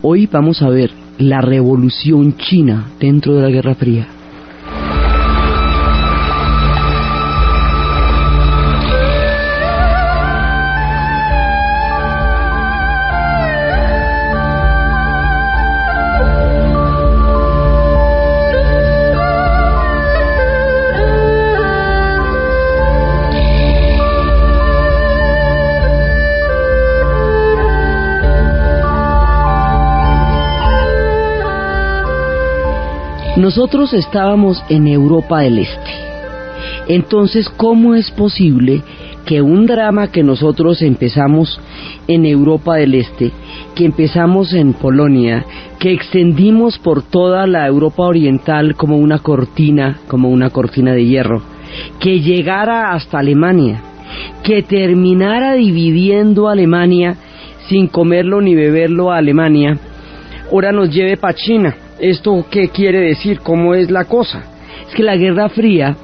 Hoy vamos a ver la revolución china dentro de la Guerra Fría. Nosotros estábamos en Europa del Este. Entonces, ¿cómo es posible que un drama que nosotros empezamos en Europa del Este, que empezamos en Polonia, que extendimos por toda la Europa Oriental como una cortina de hierro, que llegara hasta Alemania, que terminara dividiendo Alemania sin comerlo ni beberlo a Alemania, ahora nos lleve para China? ¿Esto qué quiere decir? ¿Cómo es la cosa? Es que la Guerra Fría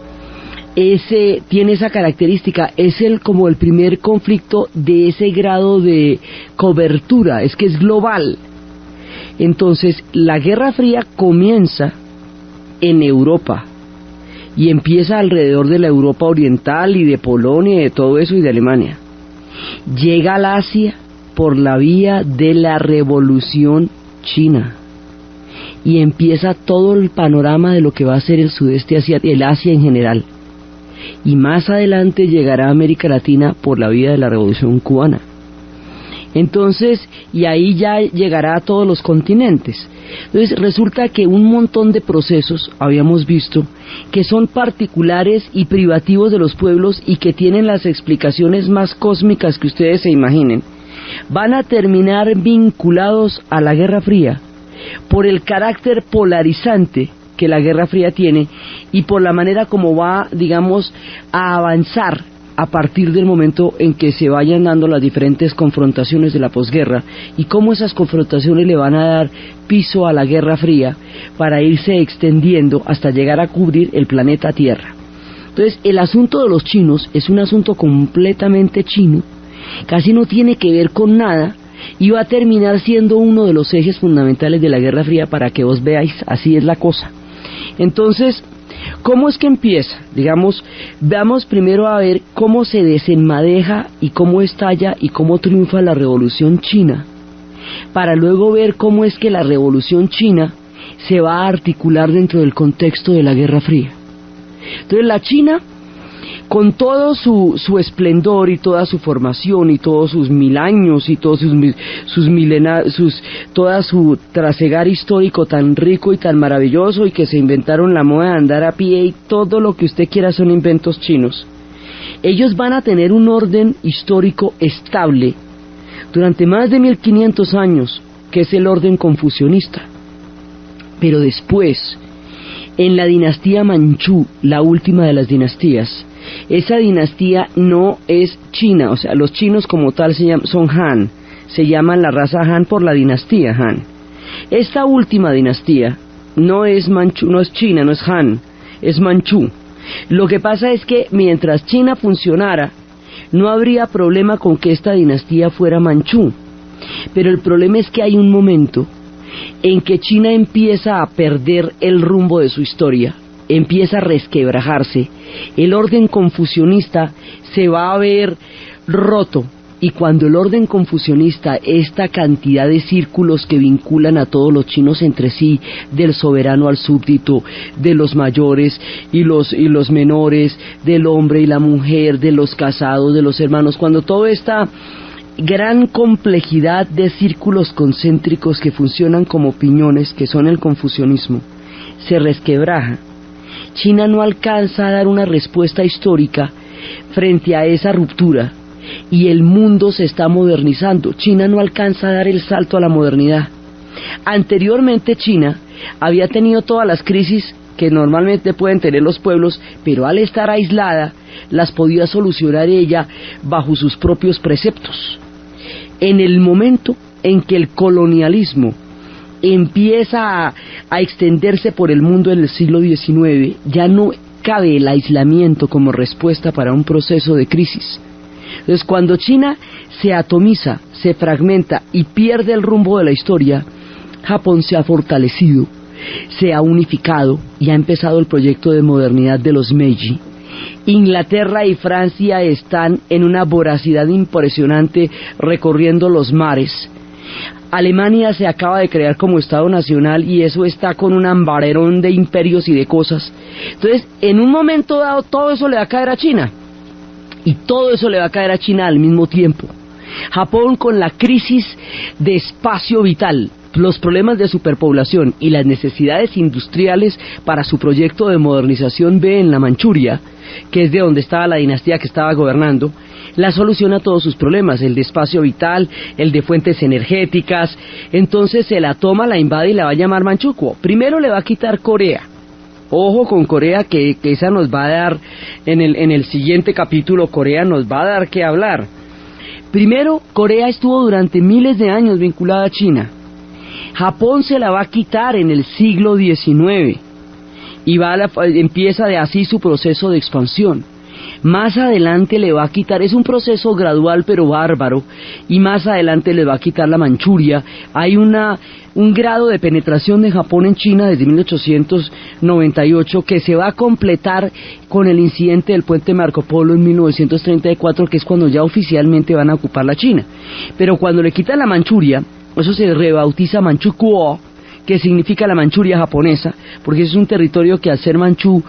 tiene esa característica, es como el primer conflicto de ese grado de cobertura, es que es global. Entonces, la Guerra Fría comienza en Europa y empieza alrededor de la Europa Oriental y de Polonia y de todo eso y de Alemania. Llega al Asia por la vía de la Revolución China. Y empieza todo el panorama de lo que va a ser el sudeste asiático, el Asia en general. Y más adelante llegará a América Latina por la vía de la Revolución Cubana. Entonces, y ahí ya llegará a todos los continentes. Entonces, resulta que un montón de procesos, habíamos visto, que son particulares y privativos de los pueblos y que tienen las explicaciones más cósmicas que ustedes se imaginen, van a terminar vinculados a la Guerra Fría, por el carácter polarizante que la Guerra Fría tiene y por la manera como va, digamos, a avanzar a partir del momento en que se vayan dando las diferentes confrontaciones de la posguerra y cómo esas confrontaciones le van a dar piso a la Guerra Fría para irse extendiendo hasta llegar a cubrir el planeta Tierra. Entonces, el asunto de los chinos es un asunto completamente chino, casi no tiene que ver con nada, y va a terminar siendo uno de los ejes fundamentales de la Guerra Fría para que vos veáis, así es la cosa. Entonces, ¿cómo es que empieza? Digamos, vamos primero a ver cómo se desenmadeja y cómo estalla y cómo triunfa la Revolución China, para luego ver cómo es que la Revolución China se va a articular dentro del contexto de la Guerra Fría. Entonces, la China, con todo su esplendor y toda su formación y todos sus 1000 años y todos toda su trasegar histórico tan rico y tan maravilloso y que se inventaron la moda de andar a pie y todo lo que usted quiera son inventos chinos, ellos van a tener un orden histórico estable durante más de 1500 años, que es el orden confucionista. Pero después, en la dinastía Manchú, la última de las dinastías, esa dinastía no es china, o sea, los chinos como tal son Han, se llaman la raza Han por la dinastía Han. Esta última dinastía no es Manchú, no es China, no es Han, es Manchú. Lo que pasa es que mientras China funcionara, no habría problema con que esta dinastía fuera Manchú, pero el problema es que hay un momento en que China empieza a perder el rumbo de su historia, empieza a resquebrajarse, el orden confucionista se va a ver roto, y cuando el orden confucionista, esta cantidad de círculos que vinculan a todos los chinos entre sí, del soberano al súbdito, de los mayores y los menores, del hombre y la mujer, de los casados, de los hermanos, cuando toda esta gran complejidad de círculos concéntricos que funcionan como piñones, que son el confucionismo, se resquebraja, China no alcanza a dar una respuesta histórica frente a esa ruptura y el mundo se está modernizando. China no alcanza a dar el salto a la modernidad. Anteriormente China había tenido todas las crisis que normalmente pueden tener los pueblos, pero al estar aislada las podía solucionar ella bajo sus propios preceptos. En el momento en que el colonialismo empieza a extenderse por el mundo en el siglo XIX, ya no cabe el aislamiento como respuesta para un proceso de crisis. Entonces, cuando China se atomiza, se fragmenta y pierde el rumbo de la historia, Japón se ha fortalecido, se ha unificado y ha empezado el proyecto de modernidad de los Meiji. Inglaterra y Francia están en una voracidad impresionante recorriendo los mares. Alemania se acaba de crear como Estado Nacional y eso está con un ambarerón de imperios y de cosas. Entonces, en un momento dado, todo eso le va a caer a China. Y todo eso le va a caer a China al mismo tiempo. Japón, con la crisis de espacio vital, los problemas de superpoblación y las necesidades industriales para su proyecto de modernización, ve en la Manchuria, que es de donde estaba la dinastía que estaba gobernando, la solución a todos sus problemas, el de espacio vital, el de fuentes energéticas. Entonces se la toma, la invade y la va a llamar Manchukuo. Primero le va a quitar Corea. Ojo con Corea, que esa nos va a dar, en el siguiente capítulo, Corea nos va a dar que hablar. Primero, Corea estuvo durante miles de años vinculada a China. Japón se la va a quitar en el siglo XIX y empieza de así su proceso de expansión. Más adelante le va a quitar, es un proceso gradual pero bárbaro, y más adelante le va a quitar la Manchuria. Hay un grado de penetración de Japón en China desde 1898 que se va a completar con el incidente del puente Marco Polo en 1934, que es cuando ya oficialmente van a ocupar la China. Pero cuando le quitan la Manchuria, eso se rebautiza Manchukuo, que significa la Manchuria japonesa, porque es un territorio que al ser manchú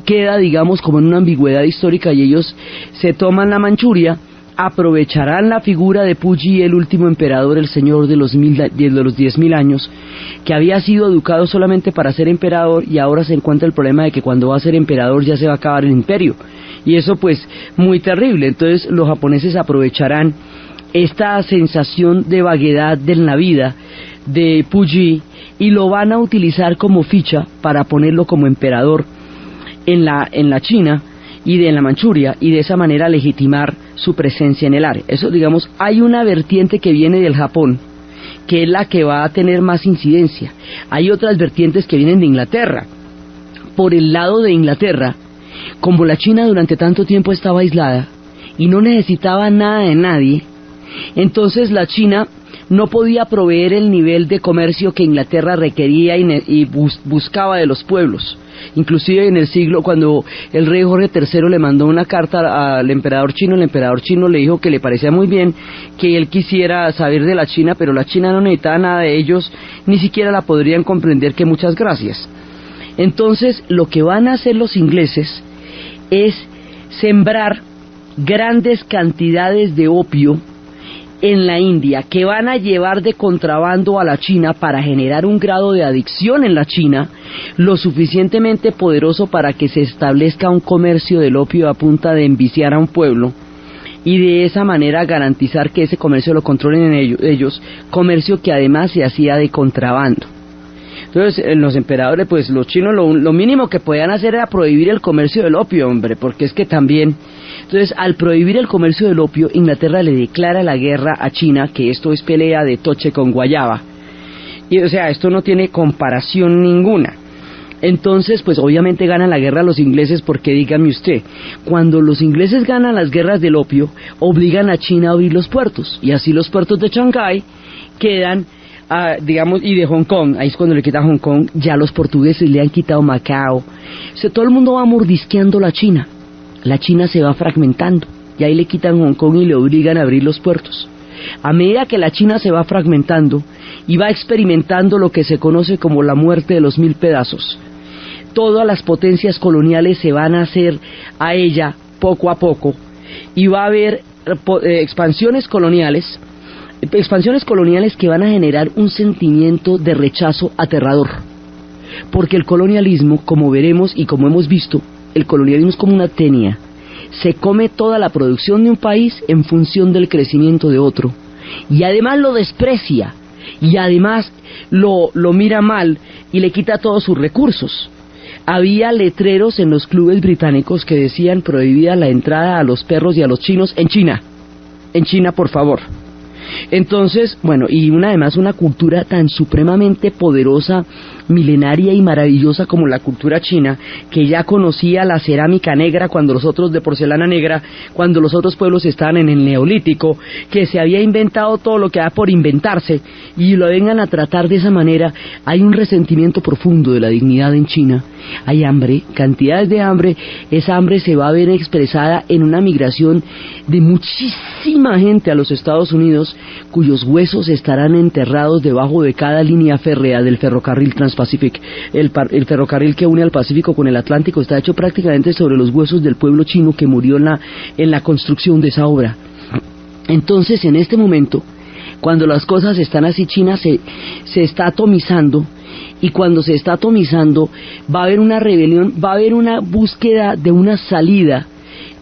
queda, digamos, como en una ambigüedad histórica, y ellos se toman la Manchuria, aprovecharán la figura de Puyi, el último emperador, el señor de los 10.000 años, que había sido educado solamente para ser emperador, y ahora se encuentra el problema de que cuando va a ser emperador ya se va a acabar el imperio, y eso pues muy terrible. Entonces los japoneses aprovecharán esta sensación de vaguedad de la vida de Puyi y lo van a utilizar como ficha para ponerlo como emperador en la China y en la Manchuria, y de esa manera legitimar su presencia en el área. Eso, digamos, hay una vertiente que viene del Japón, que es la que va a tener más incidencia. Hay otras vertientes que vienen de Inglaterra. Por el lado de Inglaterra, como la China durante tanto tiempo estaba aislada y no necesitaba nada de nadie, entonces la China no podía proveer el nivel de comercio que Inglaterra requería y buscaba de los pueblos. Inclusive en el siglo, cuando el rey Jorge III le mandó una carta al emperador chino, el emperador chino le dijo que le parecía muy bien que él quisiera saber de la China, pero la China no necesitaba nada de ellos, ni siquiera la podrían comprender, que muchas gracias. Entonces lo que van a hacer los ingleses es sembrar grandes cantidades de opio en la India, que van a llevar de contrabando a la China para generar un grado de adicción en la China lo suficientemente poderoso para que se establezca un comercio del opio a punta de enviciar a un pueblo, y de esa manera garantizar que ese comercio lo controlen ellos, comercio que además se hacía de contrabando. Entonces los emperadores, pues los chinos, lo mínimo que podían hacer era prohibir el comercio del opio, hombre, porque es que también... Entonces, al prohibir el comercio del opio, Inglaterra le declara la guerra a China, que esto es pelea de toche con guayaba. Y, o sea, esto no tiene comparación ninguna. Entonces, pues obviamente ganan la guerra los ingleses, porque dígame usted, cuando los ingleses ganan las guerras del opio, obligan a China a abrir los puertos, y así los puertos de Shanghái quedan... digamos, y de Hong Kong, ahí es cuando le quitan Hong Kong, ya los portugueses le han quitado Macao. O sea, todo el mundo va mordisqueando la China se va fragmentando, y ahí le quitan Hong Kong y le obligan a abrir los puertos. A medida que la China se va fragmentando y va experimentando lo que se conoce como la muerte de los 1000 pedazos, todas las potencias coloniales se van a hacer a ella poco a poco, y va a haber expansiones coloniales que van a generar un sentimiento de rechazo aterrador, porque el colonialismo, como veremos y como hemos visto, el colonialismo es como una tenia, se come toda la producción de un país en función del crecimiento de otro, y además lo desprecia, y además lo mira mal y le quita todos sus recursos. Había letreros en los clubes británicos que decían prohibida la entrada a los perros y a los chinos en China por favor. Entonces, bueno, y además una cultura tan supremamente poderosa, milenaria y maravillosa como la cultura china, que ya conocía la cerámica negra cuando los otros de porcelana negra, cuando los otros pueblos estaban en el Neolítico, que se había inventado todo lo que da por inventarse, y lo vengan a tratar de esa manera. Hay un resentimiento profundo de la dignidad en China, hay hambre, cantidades de hambre. Esa hambre se va a ver expresada en una migración de muchísima gente a los Estados Unidos, cuyos huesos estarán enterrados debajo de cada línea férrea del ferrocarril Trans-Pacific. El ferrocarril que une al Pacífico con el Atlántico está hecho prácticamente sobre los huesos del pueblo chino que murió en la construcción de esa obra. Entonces, en este momento, cuando las cosas están así, China se está atomizando, y cuando se está atomizando va a haber una rebelión, va a haber una búsqueda de una salida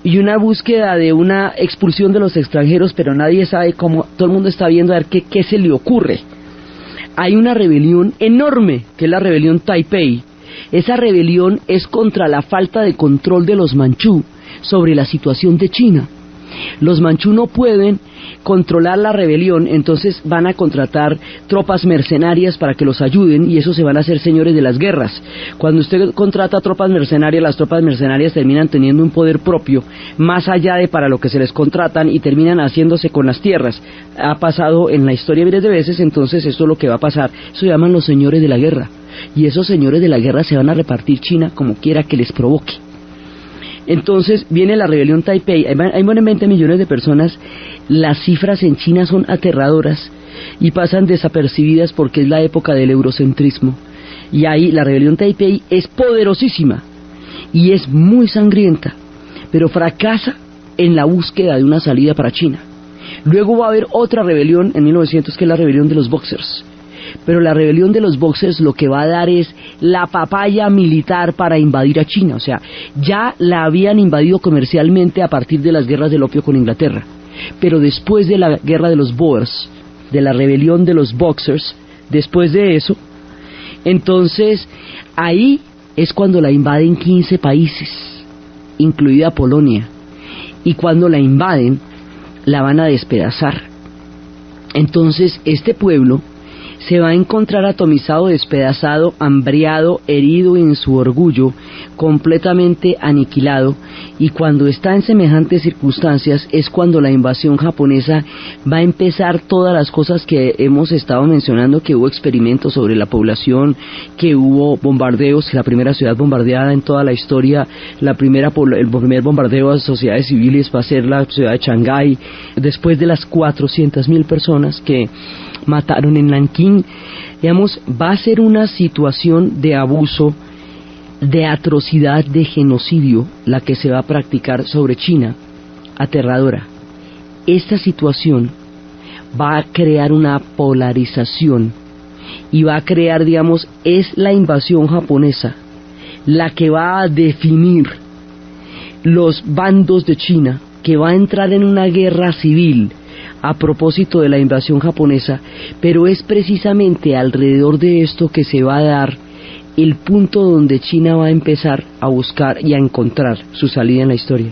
y una búsqueda de una expulsión de los extranjeros, pero nadie sabe cómo. Todo el mundo está viendo a ver qué se le ocurre. Hay una rebelión enorme, que es la rebelión Taipei. Esa rebelión es contra la falta de control de los manchú sobre la situación de China. Los manchú no pueden controlar la rebelión, entonces van a contratar tropas mercenarias para que los ayuden, y eso se van a hacer señores de las guerras. Cuando usted contrata tropas mercenarias, las tropas mercenarias terminan teniendo un poder propio más allá de para lo que se les contratan, y terminan haciéndose con las tierras. Ha pasado en la historia miles de veces. Entonces esto es lo que va a pasar. Eso se llaman los señores de la guerra, y esos señores de la guerra se van a repartir China como quiera que les provoque. Entonces viene la rebelión Taipei, hay más de 20 millones de personas. Las cifras en China son aterradoras y pasan desapercibidas porque es la época del eurocentrismo, y ahí la rebelión Taipei es poderosísima y es muy sangrienta, pero fracasa en la búsqueda de una salida para China. Luego va a haber otra rebelión en 1900, que es la rebelión de los Boxers. Pero la rebelión de los Boxers lo que va a dar es la papaya militar para invadir a China. O sea, ya la habían invadido comercialmente a partir de las guerras del opio con Inglaterra. Pero después de la guerra de los Boers, de la rebelión de los Boxers, después de eso, entonces ahí es cuando la invaden 15 países, incluida Polonia. Y cuando la invaden, la van a despedazar. Entonces este pueblo se va a encontrar atomizado, despedazado, hambriado, herido en su orgullo, completamente aniquilado, y cuando está en semejantes circunstancias es cuando la invasión japonesa va a empezar todas las cosas que hemos estado mencionando, que hubo experimentos sobre la población, que hubo bombardeos, la primera ciudad bombardeada en toda la historia, el primer bombardeo a sociedades civiles va a ser la ciudad de Shanghái, después de las 400.000 personas que mataron en Nankín. Digamos, va a ser una situación de abuso, de atrocidad, de genocidio, la que se va a practicar sobre China, aterradora. Esta situación va a crear una polarización y va a crear, digamos, es la invasión japonesa la que va a definir los bandos de China, que va a entrar en una guerra civil a propósito de la invasión japonesa, pero es precisamente alrededor de esto que se va a dar el punto donde China va a empezar a buscar y a encontrar su salida en la historia.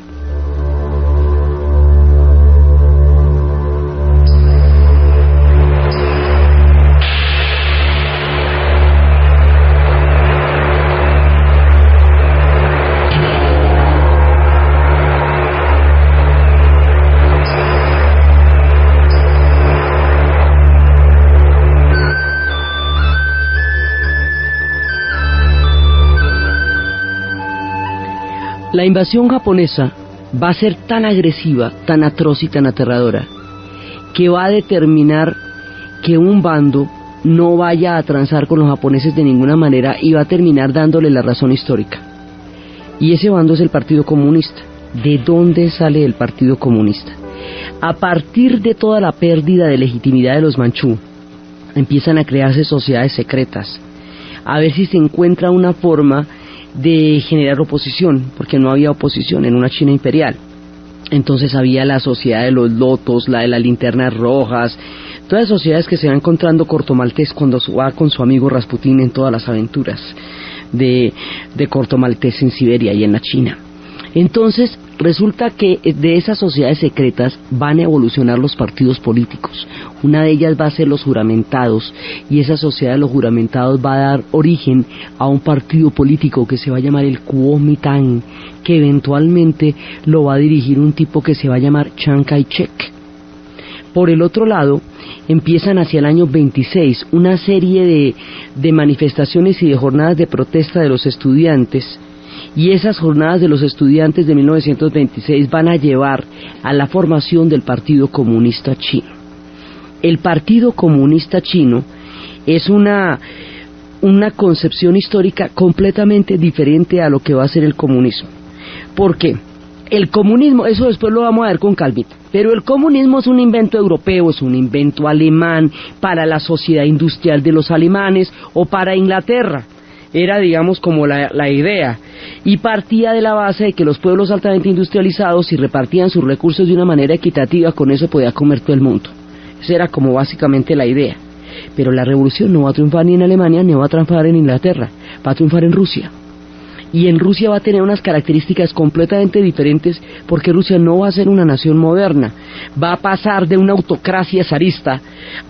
La invasión japonesa va a ser tan agresiva, tan atroz y tan aterradora, que va a determinar que un bando no vaya a transar con los japoneses de ninguna manera y va a terminar dándole la razón histórica. Y ese bando es el Partido Comunista. ¿De dónde sale el Partido Comunista? A partir de toda la pérdida de legitimidad de los manchú, empiezan a crearse sociedades secretas, a ver si se encuentra una forma de generar oposición, porque no había oposición en una China imperial. Entonces había la sociedad de los lotos, la de las linternas rojas, todas las sociedades que se va encontrando Corto Maltés cuando va con su amigo Rasputín en todas las aventuras de Corto Maltés en Siberia y en la China. Entonces Resulta que de esas sociedades secretas van a evolucionar los partidos políticos. Una de ellas va a ser los juramentados, y esa sociedad de los juramentados va a dar origen a un partido político que se va a llamar el Kuomintang, que eventualmente lo va a dirigir un tipo que se va a llamar Chiang Kai-shek. Por el otro lado, empiezan hacia el año 26 una serie de manifestaciones y de jornadas de protesta de los estudiantes, y esas jornadas de los estudiantes de 1926 van a llevar a la formación del Partido Comunista Chino. El Partido Comunista Chino es una concepción histórica completamente diferente a lo que va a ser el comunismo. ¿Por qué? El comunismo, eso después lo vamos a ver con calmita, pero el comunismo es un invento europeo, es un invento alemán para la sociedad industrial de los alemanes o para Inglaterra. Era, digamos, como la idea, y partía de la base de que los pueblos altamente industrializados, si repartían sus recursos de una manera equitativa, con eso podía comer todo el mundo. Esa era como básicamente la idea. Pero la revolución no va a triunfar ni en Alemania, ni va a triunfar en Inglaterra, va a triunfar en Rusia. Y en Rusia va a tener unas características completamente diferentes, porque Rusia no va a ser una nación moderna, va a pasar de una autocracia zarista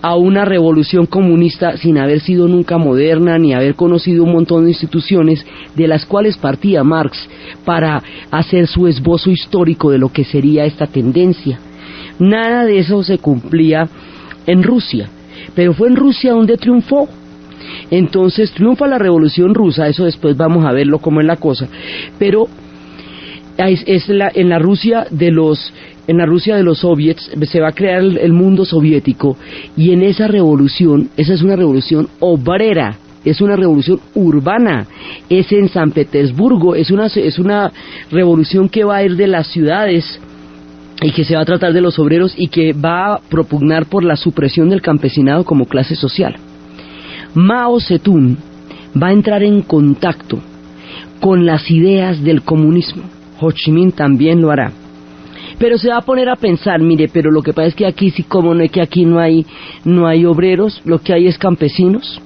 a una revolución comunista sin haber sido nunca moderna, ni haber conocido un montón de instituciones de las cuales partía Marx para hacer su esbozo histórico de lo que sería esta tendencia. Nada de eso se cumplía en Rusia, pero fue en Rusia donde triunfó. Entonces triunfa la Revolución Rusa, eso después vamos a verlo cómo es la cosa, pero en la Rusia de los soviets se va a crear el mundo soviético, y en esa revolución, esa es una revolución obrera, es una revolución urbana, es en San Petersburgo, es una revolución que va a ir de las ciudades y que se va a tratar de los obreros y que va a propugnar por la supresión del campesinado como clase social. Mao Zedong va a entrar en contacto con las ideas del comunismo. Ho Chi Minh también lo hará. Pero se va a poner a pensar, mire, pero lo que pasa es que aquí sí, como no es que aquí no hay obreros, lo que hay es campesinos.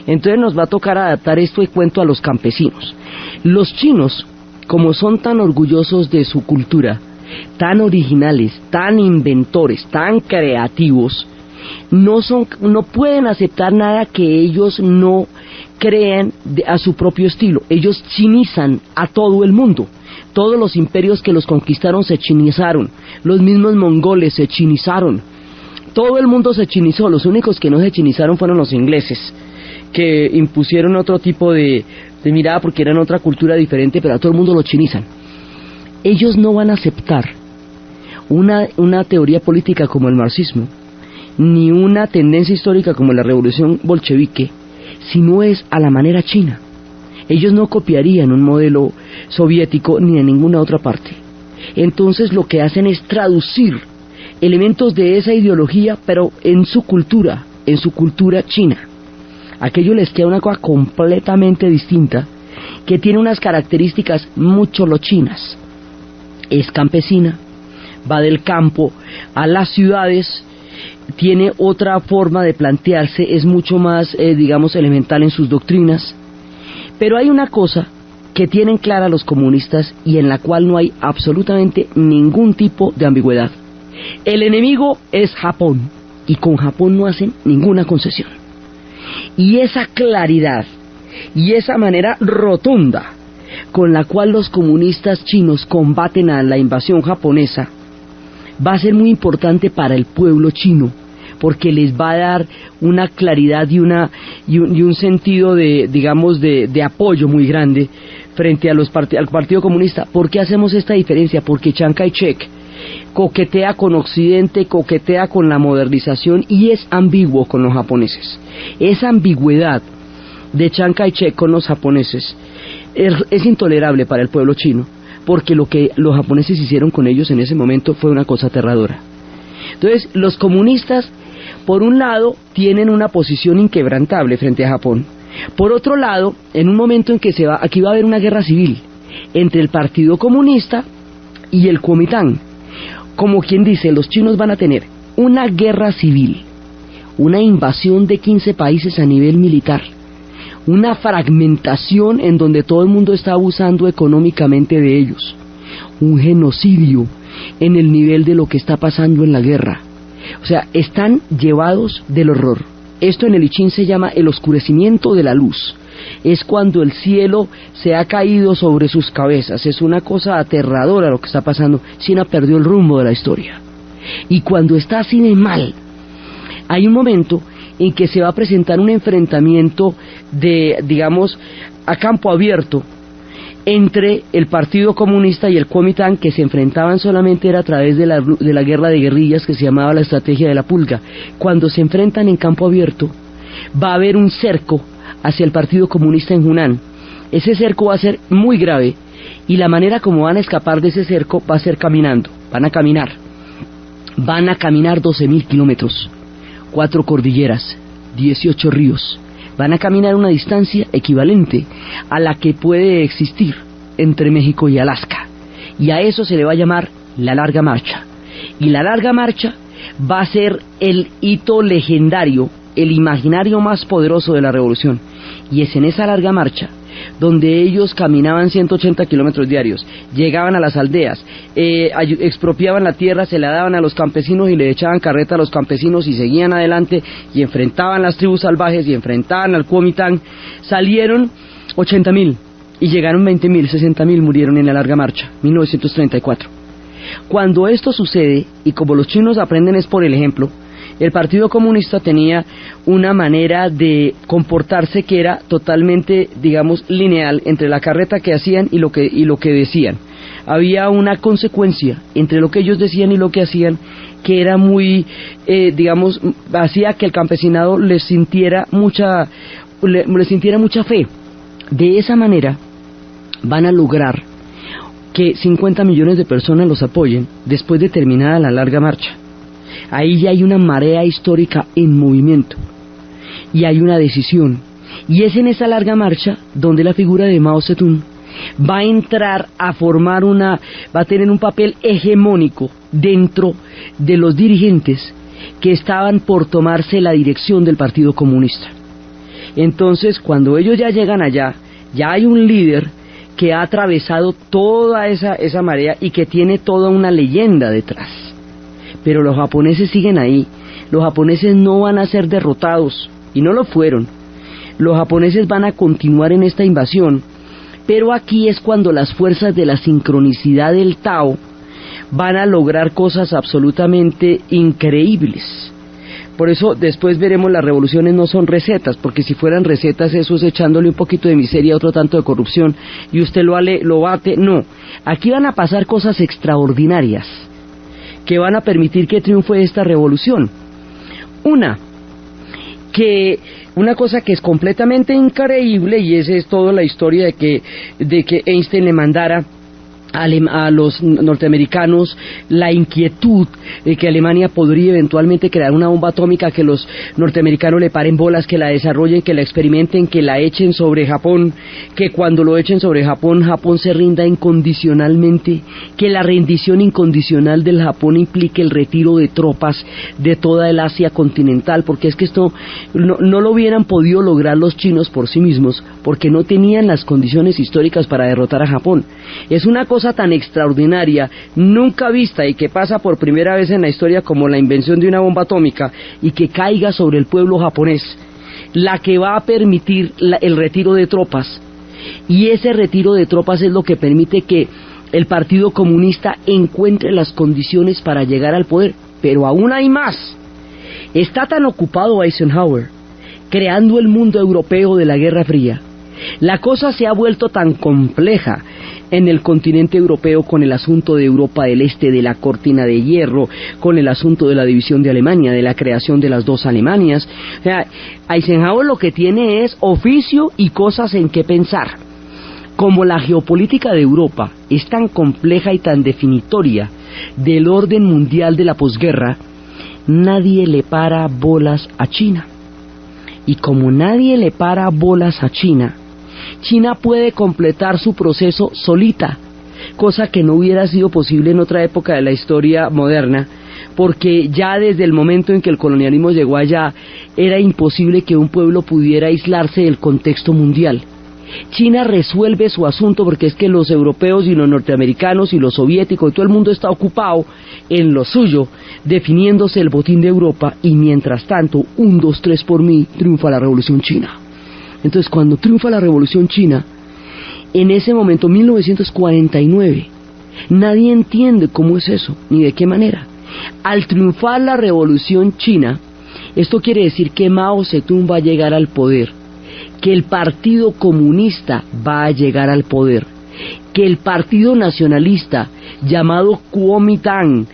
Entonces nos va a tocar adaptar esto y cuento a los campesinos. Los chinos, como son tan orgullosos de su cultura, tan originales, tan inventores, tan creativos, no pueden aceptar nada que ellos no crean a su propio estilo. Ellos chinizan a todo el mundo. Todos los imperios que los conquistaron se chinizaron, los mismos mongoles se chinizaron, todo el mundo se chinizó. Los únicos que no se chinizaron fueron los ingleses, que impusieron otro tipo de mirada porque eran otra cultura diferente, pero a todo el mundo lo chinizan. Ellos no van a aceptar una teoría política como el marxismo, ni una tendencia histórica como la revolución bolchevique, si no es a la manera china. Ellos no copiarían un modelo soviético ni de ninguna otra parte. Entonces lo que hacen es traducir elementos de esa ideología, pero en su cultura china. Aquello les queda una cosa completamente distinta, que tiene unas características muy cholochinas. Es campesina, va del campo a las ciudades, tiene otra forma de plantearse, es mucho más, digamos, elemental en sus doctrinas. Pero hay una cosa que tienen clara los comunistas y en la cual no hay absolutamente ningún tipo de ambigüedad. El enemigo es Japón, y con Japón no hacen ninguna concesión. Y esa claridad y esa manera rotunda con la cual los comunistas chinos combaten a la invasión japonesa va a ser muy importante para el pueblo chino, porque les va a dar una claridad y un sentido de apoyo muy grande frente a al Partido Comunista. ¿Por qué hacemos esta diferencia? Porque Chiang Kai-shek coquetea con Occidente, coquetea con la modernización y es ambiguo con los japoneses. Esa ambigüedad de Chiang Kai-shek con los japoneses es intolerable para el pueblo chino, porque lo que los japoneses hicieron con ellos en ese momento fue una cosa aterradora. Entonces, los comunistas, por un lado, tienen una posición inquebrantable frente a Japón. Por otro lado, en un momento en que aquí va a haber una guerra civil entre el Partido Comunista y el Kuomintang. Como quien dice, los chinos van a tener una guerra civil, una invasión de 15 países a nivel militar, una fragmentación en donde todo el mundo está abusando económicamente de ellos, un genocidio en el nivel de lo que está pasando en la guerra. O sea, están llevados del horror. Esto en el I Ching se llama el oscurecimiento de la luz. Es cuando el cielo se ha caído sobre sus cabezas. Es una cosa aterradora lo que está pasando. China perdió el rumbo de la historia. Y cuando está así de mal, hay un momento en que se va a presentar un enfrentamiento de, digamos, a campo abierto entre el Partido Comunista y el Kuomintang, que se enfrentaban solamente era a través de la guerra de guerrillas que se llamaba la estrategia de la pulga. Cuando se enfrentan en campo abierto, va a haber un cerco hacia el Partido Comunista en Hunan. Ese cerco va a ser muy grave, y la manera como van a escapar de ese cerco va a ser caminando. Van a caminar 12.000 kilómetros, 4 cordilleras, 18 ríos. Van a caminar una distancia equivalente a la que puede existir entre México y Alaska. Y a eso se le va a llamar la larga marcha. Y la larga marcha va a ser el hito legendario, el imaginario más poderoso de la revolución. Y es en esa larga marcha donde ellos caminaban 180 kilómetros diarios, llegaban a las aldeas, expropiaban la tierra, se la daban a los campesinos y le echaban carreta a los campesinos y seguían adelante y enfrentaban las tribus salvajes y enfrentaban al Kuomintang. Salieron 80.000 y llegaron 20.000, 60.000 murieron en la larga marcha, 1934. Cuando esto sucede, y como los chinos aprenden es por el ejemplo, el Partido Comunista tenía una manera de comportarse que era totalmente, digamos, lineal entre la carreta que hacían y lo que decían. Había una consecuencia entre lo que ellos decían y lo que hacían que era muy, digamos, hacía que el campesinado les sintiera mucha fe. De esa manera van a lograr que 50 millones de personas los apoyen después de terminada la larga marcha. Ahí ya hay una marea histórica en movimiento y hay una decisión, y es en esa larga marcha donde la figura de Mao Zedong va a entrar a formar va a tener un papel hegemónico dentro de los dirigentes que estaban por tomarse la dirección del Partido Comunista. Entonces, cuando ellos ya llegan allá, ya hay un líder que ha atravesado toda esa marea y que tiene toda una leyenda detrás. Pero los japoneses siguen ahí. Los japoneses no van a ser derrotados, y no lo fueron. Los japoneses van a continuar en esta invasión, pero aquí es cuando las fuerzas de la sincronicidad del Tao van a lograr cosas absolutamente increíbles. Por eso después veremos, las revoluciones no son recetas, porque si fueran recetas eso es echándole un poquito de miseria, otro tanto de corrupción, y usted lo bate. No, aquí van a pasar cosas extraordinarias que van a permitir que triunfe esta revolución. Una cosa que es completamente increíble, y esa es toda la historia de que Einstein le mandara a los norteamericanos la inquietud de que Alemania podría eventualmente crear una bomba atómica, que los norteamericanos le paren bolas, que la desarrollen, que la experimenten, que la echen sobre Japón, que cuando lo echen sobre Japón, Japón se rinda incondicionalmente, que la rendición incondicional del Japón implique el retiro de tropas de toda el Asia continental, porque es que esto no lo hubieran podido lograr los chinos por sí mismos, porque no tenían las condiciones históricas para derrotar a Japón. Es una cosa tan extraordinaria, nunca vista, y que pasa por primera vez en la historia como la invención de una bomba atómica, y que caiga sobre el pueblo japonés, la que va a permitir el retiro de tropas. Y ese retiro de tropas es lo que permite que el Partido Comunista encuentre las condiciones para llegar al poder. Pero aún hay más. Está tan ocupado Eisenhower creando el mundo europeo de la Guerra Fría. La cosa se ha vuelto tan compleja en el continente europeo, con el asunto de Europa del Este, de la cortina de hierro, con el asunto de la división de Alemania, de la creación de las dos Alemanias. O sea, Eisenhower lo que tiene es oficio y cosas en que pensar. Como la geopolítica de Europa es tan compleja y tan definitoria del orden mundial de la posguerra, nadie le para bolas a China. Y como nadie le para bolas a China, China puede completar su proceso solita, cosa que no hubiera sido posible en otra época de la historia moderna, porque ya desde el momento en que el colonialismo llegó allá, era imposible que un pueblo pudiera aislarse del contexto mundial. China resuelve su asunto porque es que los europeos y los norteamericanos y los soviéticos y todo el mundo está ocupado en lo suyo, definiéndose el botín de Europa, y mientras tanto, 1, 2, 3 por mí, triunfa la Revolución China. Entonces, cuando triunfa la Revolución China, en ese momento, 1949, nadie entiende cómo es eso, ni de qué manera. Al triunfar la Revolución China, esto quiere decir que Mao Zedong va a llegar al poder, que el Partido Comunista va a llegar al poder, que el Partido Nacionalista, llamado Kuomintang,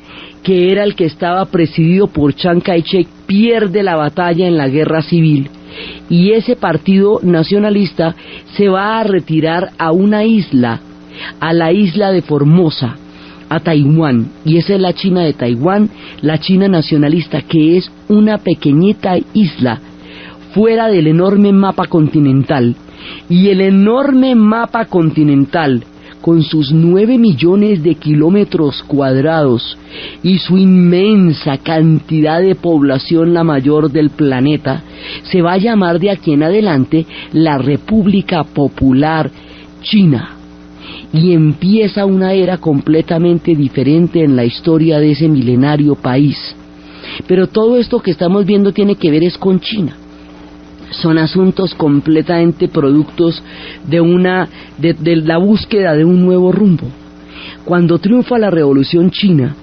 que era el que estaba presidido por Chiang Kai-shek, pierde la batalla en la guerra civil, y ese Partido Nacionalista se va a retirar a una isla, a la isla de Formosa, a Taiwán, y esa es la China de Taiwán, la China nacionalista, que es una pequeñita isla fuera del enorme mapa continental, y el enorme mapa continental, con sus 9 millones de kilómetros cuadrados y su inmensa cantidad de población, la mayor del planeta, se va a llamar de aquí en adelante la República Popular China. Y empieza una era completamente diferente en la historia de ese milenario país. Pero todo esto que estamos viendo tiene que ver es con China. Son asuntos completamente productos de la búsqueda de un nuevo rumbo. Cuando triunfa la Revolución China,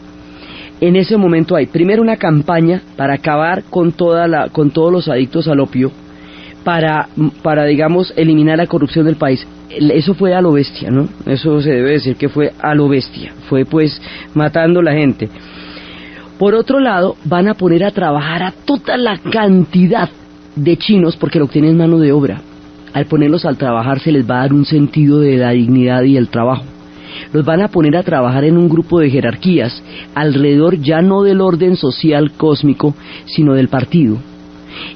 en ese momento hay primero una campaña para acabar con todos los adictos al opio, para digamos eliminar la corrupción del país. Eso fue a lo bestia, ¿no? Eso se debe decir que fue a lo bestia, fue pues matando a la gente. Por otro lado, van a poner a trabajar a toda la cantidad de chinos, porque lo que tienen es mano de obra. Al ponerlos a trabajar se les va a dar un sentido de la dignidad y el trabajo. Los van a poner a trabajar en un grupo de jerarquías, alrededor ya no del orden social cósmico, sino del partido.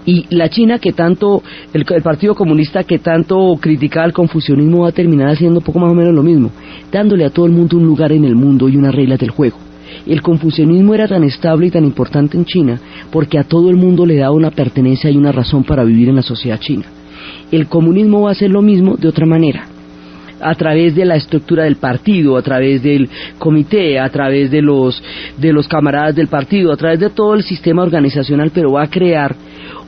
Y la China que tanto, el Partido Comunista que tanto criticaba el confucianismo, va a terminar haciendo poco más o menos lo mismo, dándole a todo el mundo un lugar en el mundo y unas reglas del juego. El confucianismo era tan estable y tan importante en China porque a todo el mundo le daba una pertenencia y una razón para vivir en la sociedad china. El comunismo va a hacer lo mismo de otra manera, a través de la estructura del partido, a través del comité, a través de los camaradas del partido, a través de todo el sistema organizacional, pero va a crear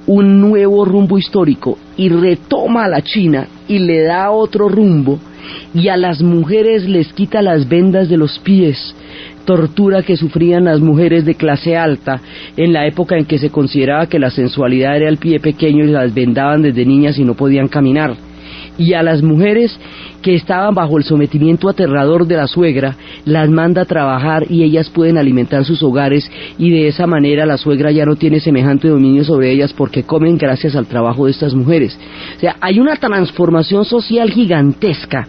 un nuevo rumbo histórico y retoma a la China y le da otro rumbo, y a las mujeres les quita las vendas de los pies, tortura que sufrían las mujeres de clase alta en la época en que se consideraba que la sensualidad era el pie pequeño y las vendaban desde niñas y no podían caminar. Y a las mujeres que estaban bajo el sometimiento aterrador de la suegra, las manda a trabajar y ellas pueden alimentar sus hogares, y de esa manera la suegra ya no tiene semejante dominio sobre ellas porque comen gracias al trabajo de estas mujeres. O sea, hay una transformación social gigantesca,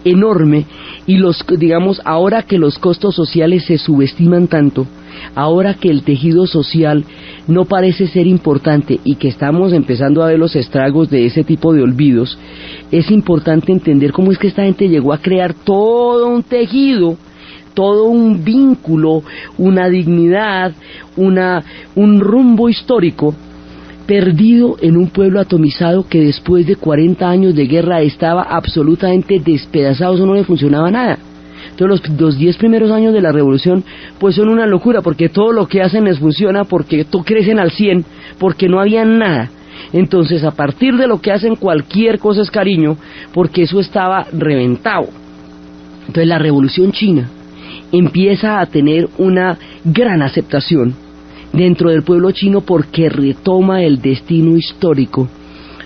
enorme, y digamos, ahora que los costos sociales se subestiman tanto, ahora que el tejido social no parece ser importante y que estamos empezando a ver los estragos de ese tipo de olvidos, es importante entender cómo es que esta gente llegó a crear todo un tejido, todo un vínculo, una dignidad, un rumbo histórico perdido en un pueblo atomizado que después de 40 años de guerra estaba absolutamente despedazado, eso no le funcionaba nada. Entonces los 10 primeros años de la revolución pues son una locura, porque todo lo que hacen les funciona, porque crecen al 100, porque no había nada. Entonces a partir de lo que hacen cualquier cosa es cariño, porque eso estaba reventado. Entonces la Revolución China empieza a tener una gran aceptación dentro del pueblo chino, porque retoma el destino histórico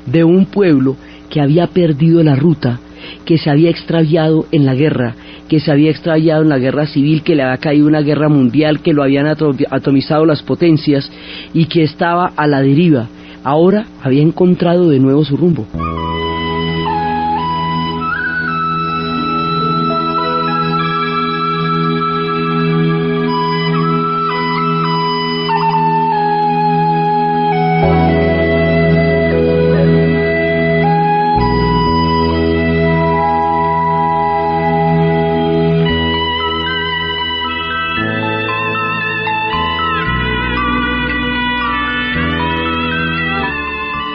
de un pueblo que había perdido la ruta, que se había extraviado en la guerra, que se había extraviado en la guerra civil, que le había caído una guerra mundial, que lo habían atomizado las potencias y que estaba a la deriva. Ahora había encontrado de nuevo su rumbo.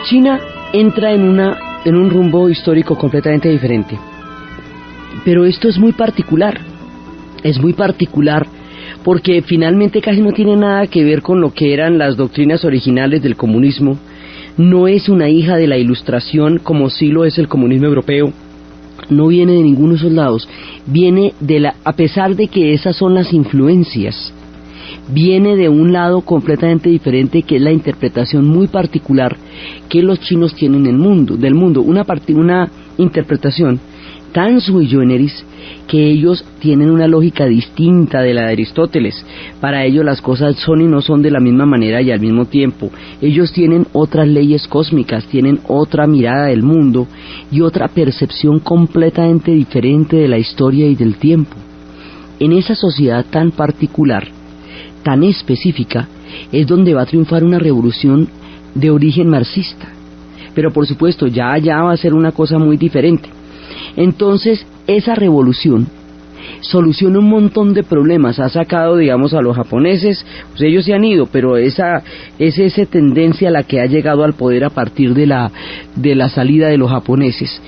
China entra en una en un rumbo histórico completamente diferente. Pero esto es muy particular porque finalmente casi no tiene nada que ver con lo que eran las doctrinas originales del comunismo. No es una hija de la Ilustración como sí lo es el comunismo europeo. No viene de ninguno de esos lados. Viene a pesar de que esas son las influencias, viene de un lado completamente diferente, que es la interpretación muy particular que los chinos tienen del mundo, una interpretación tan sui generis que ellos tienen una lógica distinta de la de Aristóteles. Para ellos las cosas son y no son de la misma manera y al mismo tiempo. Ellos tienen otras leyes cósmicas, tienen otra mirada del mundo y otra percepción completamente diferente de la historia y del tiempo. En esa sociedad tan particular, tan específica, es donde va a triunfar una revolución de origen marxista. Pero por supuesto ya va a ser una cosa muy diferente. Entonces esa revolución soluciona un montón de problemas. Ha sacado, digamos, a los japoneses, pues ellos se han ido, pero esa tendencia a la que ha llegado al poder a partir de la salida de los japoneses,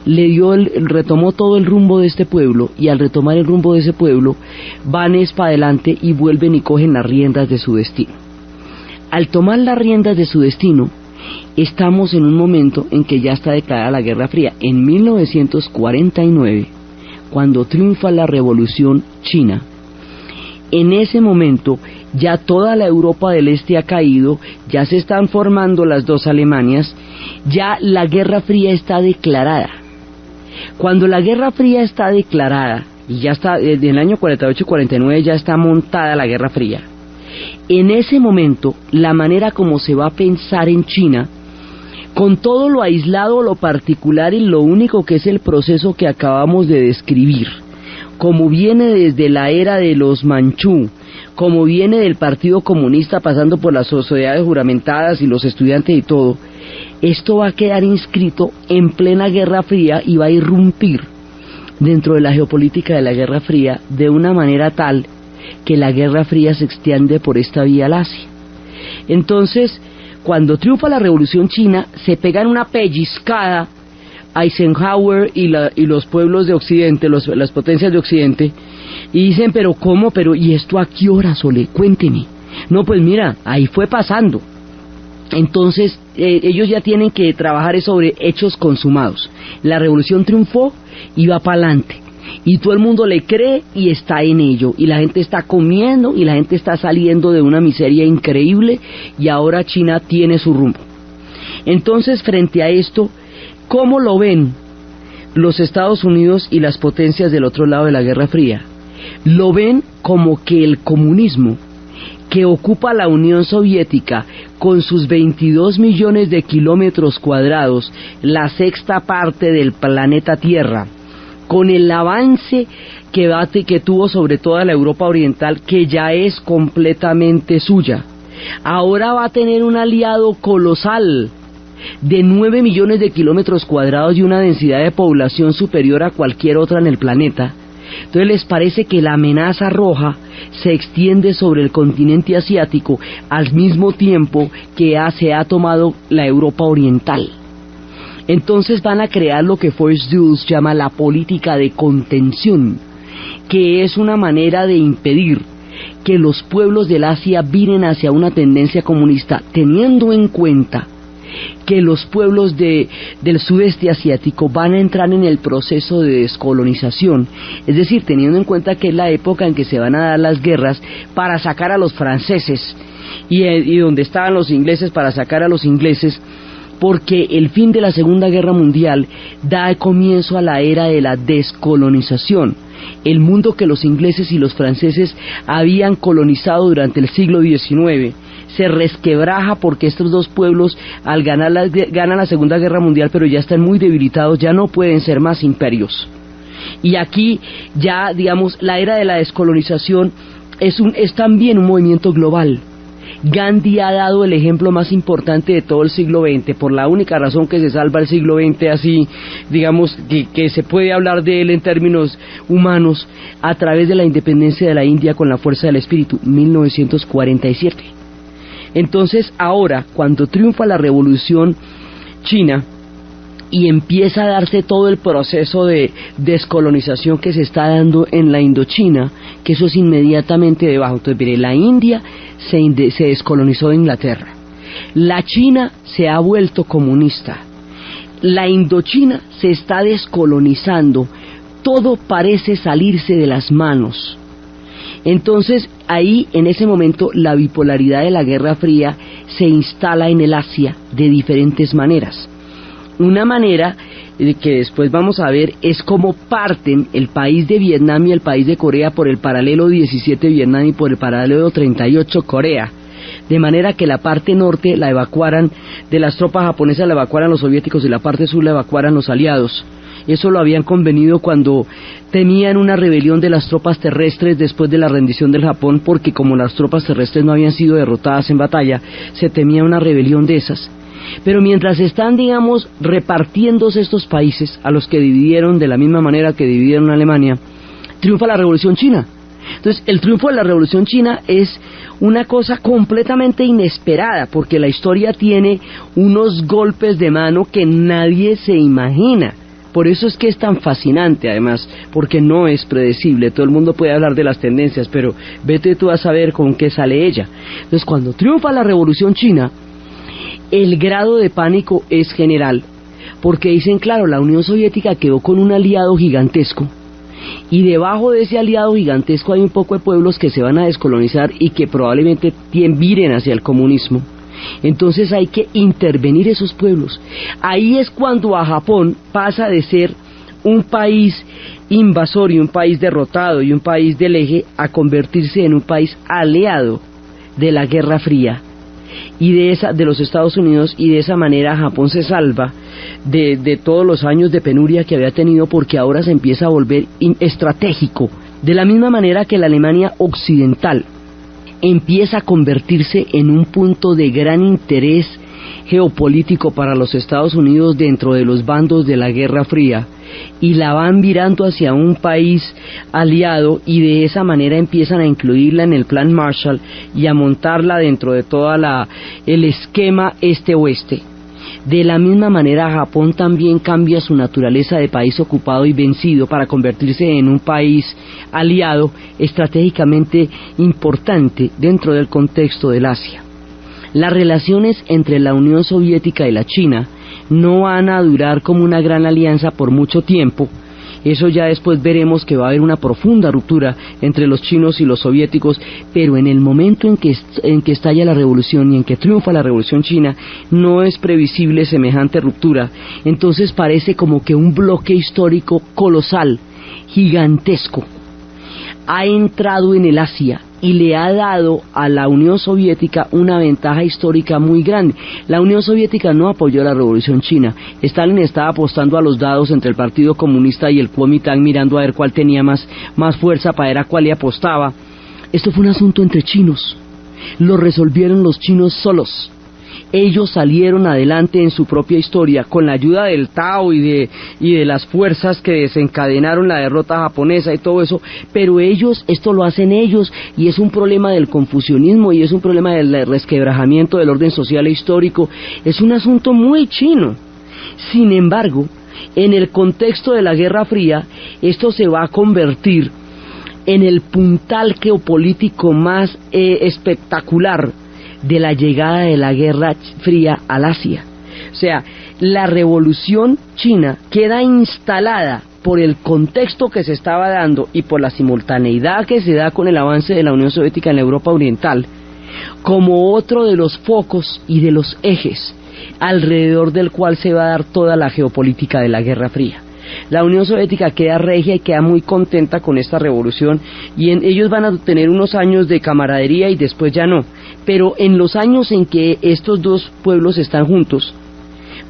retomó todo el rumbo de este pueblo, y al retomar el rumbo de ese pueblo van para adelante y vuelven y cogen las riendas de su destino. Al tomar las riendas de su destino, estamos en un momento en que ya está declarada la Guerra Fría. En 1949, cuando triunfa la Revolución China, en ese momento ya toda la Europa del Este ha caído, ya se están formando las dos Alemanias, ya la Guerra Fría está declarada. Cuando la Guerra Fría está declarada, y ya está, en el año 48 y 49 ya está montada la Guerra Fría, en ese momento la manera como se va a pensar en China, con todo lo aislado, lo particular y lo único que es el proceso que acabamos de describir, como viene desde la era de los Manchú, como viene del Partido Comunista pasando por las sociedades juramentadas y los estudiantes y todo, esto va a quedar inscrito en plena Guerra Fría y va a irrumpir dentro de la geopolítica de la Guerra Fría de una manera tal que la Guerra Fría se extiende por esta vía al Asia. Entonces, cuando triunfa la Revolución China, se pegan una pellizcada Eisenhower y los pueblos de Occidente, las potencias de Occidente, y dicen, pero ¿cómo? ¿Y esto a qué hora, Sole? Cuénteme. No, pues mira, ahí fue pasando. Entonces, ellos ya tienen que trabajar sobre hechos consumados. La revolución triunfó y va para adelante. Y todo el mundo le cree y está en ello, y la gente está comiendo y la gente está saliendo de una miseria increíble, y ahora China tiene su rumbo. Entonces, frente a esto, ¿cómo lo ven los Estados Unidos y las potencias del otro lado de la Guerra Fría? Lo ven como que el comunismo que ocupa la Unión Soviética con sus 22 millones de kilómetros cuadrados, la sexta parte del planeta Tierra, con el avance que tuvo sobre toda la Europa Oriental, que ya es completamente suya, ahora va a tener un aliado colosal de 9 millones de kilómetros cuadrados y una densidad de población superior a cualquier otra en el planeta. Entonces les parece que la amenaza roja se extiende sobre el continente asiático al mismo tiempo que se ha tomado la Europa Oriental. Entonces van a crear lo que Forrest Dulles llama la política de contención, que es una manera de impedir que los pueblos del Asia viren hacia una tendencia comunista, teniendo en cuenta que los pueblos del sudeste asiático van a entrar en el proceso de descolonización, es decir, teniendo en cuenta que es la época en que se van a dar las guerras para sacar a los franceses y donde estaban los ingleses para sacar a los ingleses, porque el fin de la Segunda Guerra Mundial da comienzo a la era de la descolonización. El mundo que los ingleses y los franceses habían colonizado durante el siglo XIX se resquebraja porque estos dos pueblos ganan la Segunda Guerra Mundial, pero ya están muy debilitados, ya no pueden ser más imperios. Y aquí ya, digamos, la era de la descolonización es también un movimiento global. Gandhi ha dado el ejemplo más importante de todo el siglo XX, por la única razón que se salva el siglo XX así, digamos, que se puede hablar de él en términos humanos, a través de la independencia de la India con la fuerza del espíritu, 1947. Entonces ahora, cuando triunfa la Revolución China, y empieza a darse todo el proceso de descolonización que se está dando en la Indochina, que eso es inmediatamente debajo. Entonces, mire, la India se descolonizó de Inglaterra, la China se ha vuelto comunista, la Indochina se está descolonizando, todo parece salirse de las manos. Entonces, ahí, en ese momento, la bipolaridad de la Guerra Fría se instala en el Asia de diferentes maneras. Una manera que después vamos a ver es cómo parten el país de Vietnam y el país de Corea por el paralelo 17 Vietnam y por el paralelo 38 Corea, de manera que la parte norte la evacuaran de las tropas japonesas, la evacuaran los soviéticos, y la parte sur la evacuaran los aliados. Eso lo habían convenido cuando temían una rebelión de las tropas terrestres después de la rendición del Japón, porque como las tropas terrestres no habían sido derrotadas en batalla, se temía una rebelión de esas. Pero mientras están, digamos, repartiéndose estos países, a los que dividieron de la misma manera que dividieron Alemania, triunfa la Revolución China. Entonces, el triunfo de la Revolución China es una cosa completamente inesperada, porque la historia tiene unos golpes de mano que nadie se imagina. Por eso es que es tan fascinante, además, porque no es predecible. Todo el mundo puede hablar de las tendencias, pero vete tú a saber con qué sale ella. Entonces, cuando triunfa la Revolución China, el grado de pánico es general, porque dicen, claro, la Unión Soviética quedó con un aliado gigantesco, y debajo de ese aliado gigantesco hay un poco de pueblos que se van a descolonizar y que probablemente viren hacia el comunismo. Entonces hay que intervenir esos pueblos. Ahí es cuando a Japón pasa de ser un país invasor y un país derrotado y un país del eje a convertirse en un país aliado de la Guerra Fría y de los Estados Unidos, y de esa manera Japón se salva de todos los años de penuria que había tenido, porque ahora se empieza a volver estratégico, de la misma manera que la Alemania occidental empieza a convertirse en un punto de gran interés geopolítico para los Estados Unidos dentro de los bandos de la Guerra Fría, y la van virando hacia un país aliado, y de esa manera empiezan a incluirla en el Plan Marshall y a montarla dentro de todo el esquema este-oeste. De la misma manera, Japón también cambia su naturaleza de país ocupado y vencido para convertirse en un país aliado estratégicamente importante dentro del contexto del Asia. Las relaciones entre la Unión Soviética y la China no van a durar como una gran alianza por mucho tiempo. Eso ya después veremos que va a haber una profunda ruptura entre los chinos y los soviéticos, pero en el momento en que estalla la revolución y en que triunfa la Revolución China, no es previsible semejante ruptura. Entonces parece como que un bloque histórico colosal, gigantesco, ha entrado en el Asia y le ha dado a la Unión Soviética una ventaja histórica muy grande. La Unión Soviética no apoyó la Revolución China. Stalin estaba apostando a los dados entre el Partido Comunista y el Kuomintang, mirando a ver cuál tenía más fuerza, para ver a cuál le apostaba. Esto fue un asunto entre chinos. Lo resolvieron los chinos solos. Ellos salieron adelante en su propia historia con la ayuda del Tao y de las fuerzas que desencadenaron la derrota japonesa y todo eso, pero esto lo hacen ellos, y es un problema del confucianismo y es un problema del resquebrajamiento del orden social e histórico. Es un asunto muy chino. Sin embargo, en el contexto de la Guerra Fría, esto se va a convertir en el puntal geopolítico más espectacular de la llegada de la Guerra Fría al Asia. O sea, la Revolución China queda instalada por el contexto que se estaba dando y por la simultaneidad que se da con el avance de la Unión Soviética en la Europa Oriental, como otro de los focos y de los ejes alrededor del cual se va a dar toda la geopolítica de la Guerra Fría. La Unión Soviética queda regia y queda muy contenta con esta revolución, y ellos van a tener unos años de camaradería y después ya no. Pero en los años en que estos dos pueblos están juntos,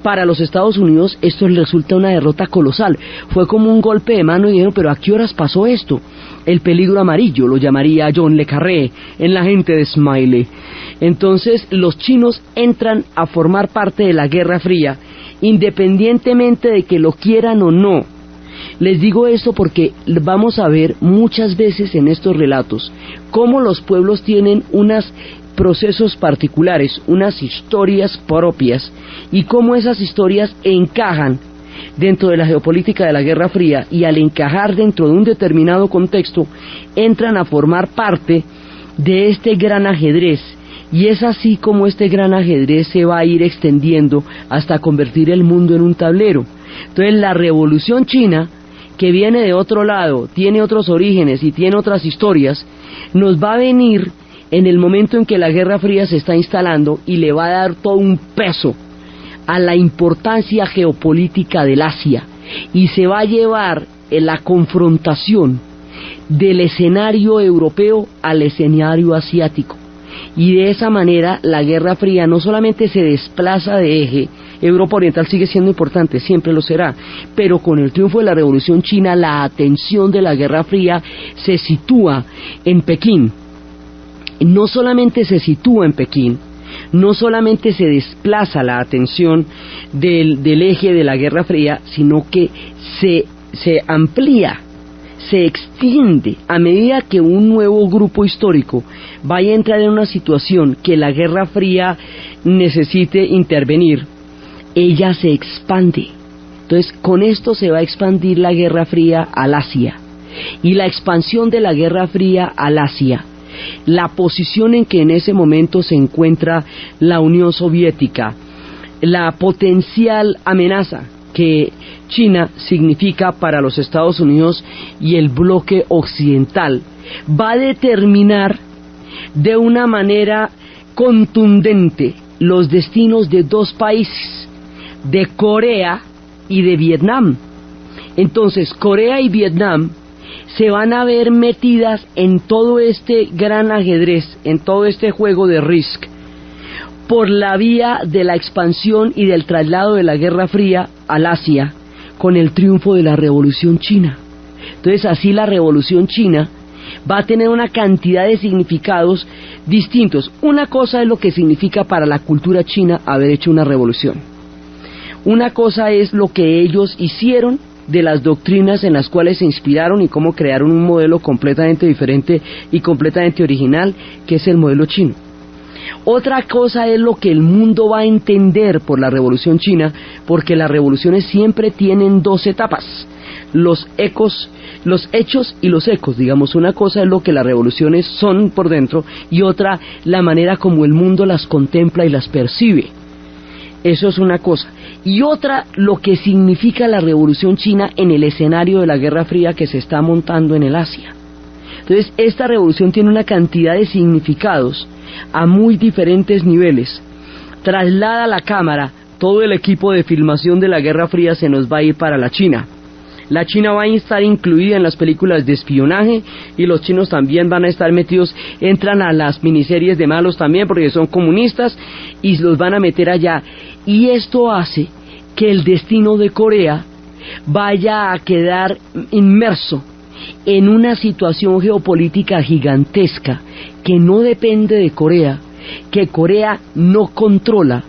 para los Estados Unidos esto les resulta una derrota colosal. Fue como un golpe de mano y dijeron, pero ¿a qué horas pasó esto? El peligro amarillo, lo llamaría John le Carré en La gente de Smiley. Entonces los chinos entran a formar parte de la Guerra Fría, independientemente de que lo quieran o no. Les digo esto porque vamos a ver muchas veces en estos relatos cómo los pueblos tienen unos procesos particulares, unas historias propias, y cómo esas historias encajan dentro de la geopolítica de la Guerra Fría y al encajar dentro de un determinado contexto, entran a formar parte de este gran ajedrez. Y es así como este gran ajedrez se va a ir extendiendo hasta convertir el mundo en un tablero. Entonces la Revolución China, que viene de otro lado, tiene otros orígenes y tiene otras historias, nos va a venir en el momento en que la Guerra Fría se está instalando y le va a dar todo un peso a la importancia geopolítica del Asia, y se va a llevar en la confrontación del escenario europeo al escenario asiático. Y de esa manera la Guerra Fría no solamente se desplaza de eje, Europa Oriental sigue siendo importante, siempre lo será, pero con el triunfo de la Revolución China la atención de la Guerra Fría se sitúa en Pekín. No solamente se sitúa en Pekín, no solamente se desplaza la atención del eje de la Guerra Fría, sino que se amplía, se extiende a medida que un nuevo grupo histórico vaya a entrar en una situación que la Guerra Fría necesite intervenir. Ella se expande. Entonces, con esto se va a expandir la Guerra Fría al Asia. Y la expansión de la Guerra Fría al Asia, la posición en que en ese momento se encuentra la Unión Soviética, la potencial amenaza que China significa para los Estados Unidos y el bloque occidental, va a determinar de una manera contundente los destinos de dos países, de Corea y de Vietnam. Entonces, Corea y Vietnam se van a ver metidas en todo este gran ajedrez, en todo este juego de Risk, por la vía de la expansión y del traslado de la Guerra Fría al Asia, con el triunfo de la Revolución China. Entonces, así la Revolución China va a tener una cantidad de significados distintos. Una cosa es lo que significa para la cultura china haber hecho una revolución. Una cosa es lo que ellos hicieron, de las doctrinas en las cuales se inspiraron y cómo crearon un modelo completamente diferente y completamente original, que es el modelo chino. Otra cosa es lo que el mundo va a entender por la Revolución China, porque las revoluciones siempre tienen dos etapas: los hechos y los ecos, digamos. Una cosa es lo que las revoluciones son por dentro, y otra, la manera como el mundo las contempla y las percibe. Eso es una cosa. Y otra, lo que significa la Revolución China en el escenario de la Guerra Fría que se está montando en el Asia. Entonces, esta revolución tiene una cantidad de significados a muy diferentes niveles. Traslada a la cámara, todo el equipo de filmación de la Guerra Fría se nos va a ir para la China. La China va a estar incluida en las películas de espionaje, y los chinos también van a estar metidos, entran a las miniseries de malos también porque son comunistas, y los van a meter allá. Y esto hace que el destino de Corea vaya a quedar inmerso en una situación geopolítica gigantesca que no depende de Corea, que Corea no controla,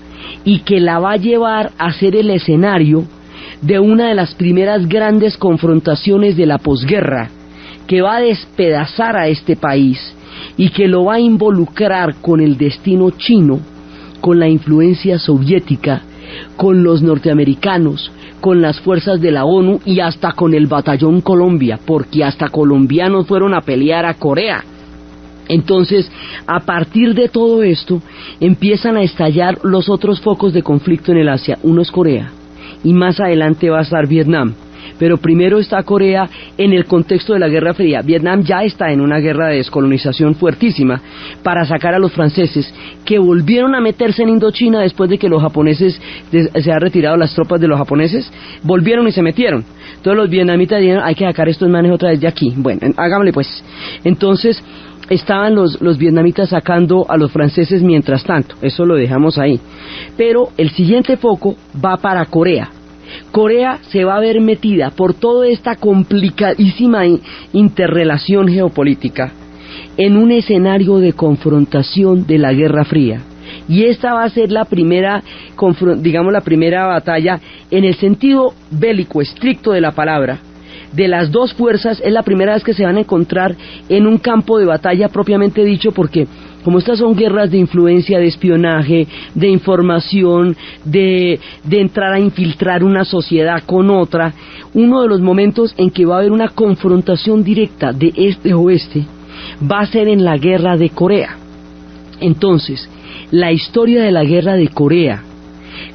y que la va a llevar a ser el escenario de una de las primeras grandes confrontaciones de la posguerra, que va a despedazar a este país y que lo va a involucrar con el destino chino, con la influencia soviética, con los norteamericanos, con las fuerzas de la ONU y hasta con el Batallón Colombia, porque hasta colombianos fueron a pelear a Corea. Entonces, a partir de todo esto, empiezan a estallar los otros focos de conflicto en el Asia. Uno es Corea, y más adelante va a estar Vietnam. Pero primero está Corea en el contexto de la Guerra Fría. Vietnam ya está en una guerra de descolonización fuertísima para sacar a los franceses, que volvieron a meterse en Indochina después de que los japoneses, se han retirado las tropas de los japoneses, volvieron y se metieron. Entonces los vietnamitas dijeron, hay que sacar estos manes otra vez de aquí. Bueno, háganle pues. Entonces estaban los vietnamitas sacando a los franceses mientras tanto. Eso lo dejamos ahí. Pero el siguiente foco va para Corea. Corea se va a ver metida por toda esta complicadísima interrelación geopolítica en un escenario de confrontación de la Guerra Fría. Y esta va a ser la primera, digamos, la primera batalla en el sentido bélico estricto de la palabra. De las dos fuerzas, es la primera vez que se van a encontrar en un campo de batalla propiamente dicho, porque como estas son guerras de influencia, de espionaje, de información, de entrar a infiltrar una sociedad con otra, uno de los momentos en que va a haber una confrontación directa de este-oeste va a ser en la guerra de Corea. Entonces, la historia de la guerra de Corea,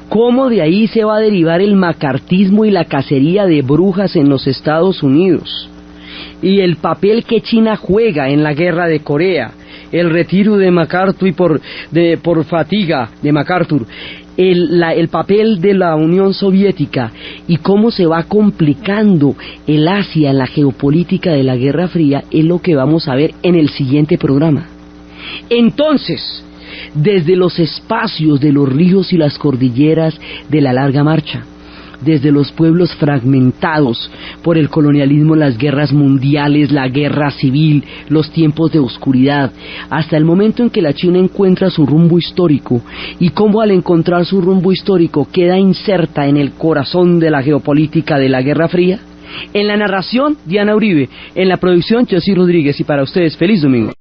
cómo de ahí se va a derivar el macartismo y la cacería de brujas en los Estados Unidos, y el papel que China juega en la guerra de Corea, el retiro de MacArthur por fatiga de MacArthur, el papel de la Unión Soviética y cómo se va complicando el Asia en la geopolítica de la Guerra Fría, es lo que vamos a ver en el siguiente programa. Entonces, desde los espacios de los ríos y las cordilleras de la larga marcha, desde los pueblos fragmentados por el colonialismo, las guerras mundiales, la guerra civil, los tiempos de oscuridad, hasta el momento en que la China encuentra su rumbo histórico, y cómo al encontrar su rumbo histórico queda inserta en el corazón de la geopolítica de la Guerra Fría. En la narración, Diana Uribe; en la producción, José Rodríguez. Y para ustedes, feliz domingo.